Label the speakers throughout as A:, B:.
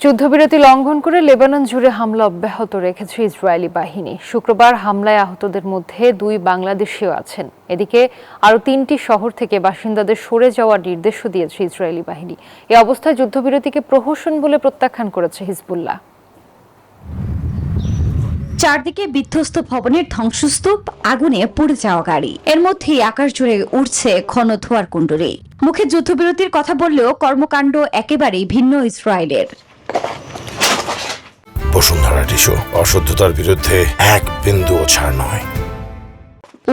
A: যুদ্ধবিরতি লঙ্ঘন করে লেবানন জুড়ে হামলা অব্যাহত রেখেছে ইসরায়েলি বাহিনী। শুক্রবার হামলায় আহতদের মধ্যে 2 বাংলাদেশীও আছেন। এদিকে আরও 3টি শহর থেকে বাসিন্দাদের সরে যাওয়ার নির্দেশও দিয়েছে ইসরায়েলি বাহিনী। এ অবস্থায় যুদ্ধবিরতিকে প্রহসন বলে প্রত্যাখ্যান করেছে হিজবুল্লাহ।
B: চারদিকে বিধ্বস্ত ভবনের ধ্বংসস্তূপ, আগুনে পুড়ে যাওয়া গাড়ি, এর মধ্যেই আকাশ জুড়ে উঠছে ঘন ধোঁয়ার কুণ্ডলী। মুখে যুদ্ধবিরতির কথা বললেও কর্মকাণ্ড একেবারেই ভিন্ন ইসরায়েলের।
C: বসুন্ধরা টিস্যু অশুদ্ধতার বিরুদ্ধে এক বিন্দুও ছাড় নয়।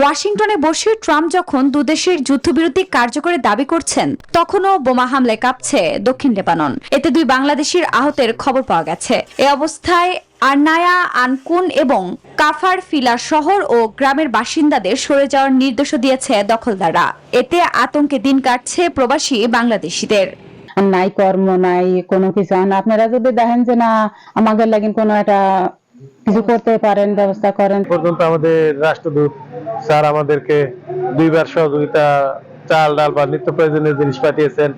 B: ওয়াশিংটনে বসে ট্রাম্প যখন দুদেশের যুদ্ধবিরতি কার্যকরে দাবি করছেন, তখনও বোমা হামলায় কাঁপছে দক্ষিণ লেবানন। এতে 2 বাংলাদেশির আহতের খবর পাওয়া গেছে। এ অবস্থায় আরনায়া, আনকুন এবং কাফার ফিলা শহর ও গ্রামের বাসিন্দাদের সরে যাওয়ার নির্দেশও দিয়েছে দখলদাররা। এতে আতঙ্কে দিন কাটছে প্রবাসী বাংলাদেশিদের।
D: নাই কর্ম নাই কোনো কিছু। আপনারা যদি দেখেন যে না আমাদের লাগেন কোনো একটা কিছু করতে পারেন, ব্যবস্থা করেন।
E: পর্যন্ত আমাদের রাষ্ট্রদূত স্যার আমাদেরকে 2বার সহযোগিতা, চাল ডাল বা নিত্য প্রয়োজনীয় জিনিস পাঠিয়েছেন।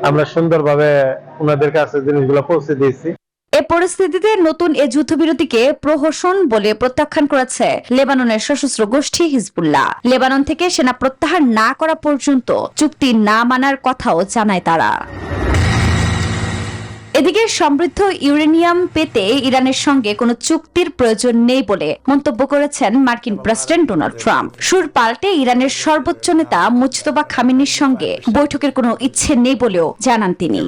E: আমরা সুন্দরভাবে ওনাদের কাছে জিনিসগুলো পৌঁছে দিয়েছি।
B: এ পরিস্থিতিতে নতুন এ যুদ্ধবিরতিকে প্রহসন বলে প্রত্যাখ্যান করেছে লেবাননের সশস্ত্র গোষ্ঠী হিজবুল্লাহ। লেবানন থেকে সেনা প্রত্যাহার না করা পর্যন্ত চুক্তি না মানার কথাও জানায় তারা। এদিকে সমৃদ্ধ ইউরেনিয়াম পেতে ইরানের সঙ্গে কোনো চুক্তির প্রয়োজন নেই বলে মন্তব্য করেছেন মার্কিন প্রেসিডেন্ট ডোনাল্ড ট্রাম্প। সুর পাল্টে ইরানের সর্বোচ্চ নেতা মুজতবা খামেনির সঙ্গে বৈঠকের কোনো ইচ্ছে নেই বলেও জানান তিনি।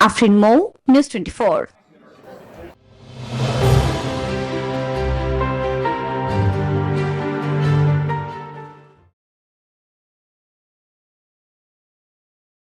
B: আফরিন মৌ, নিউজ 24।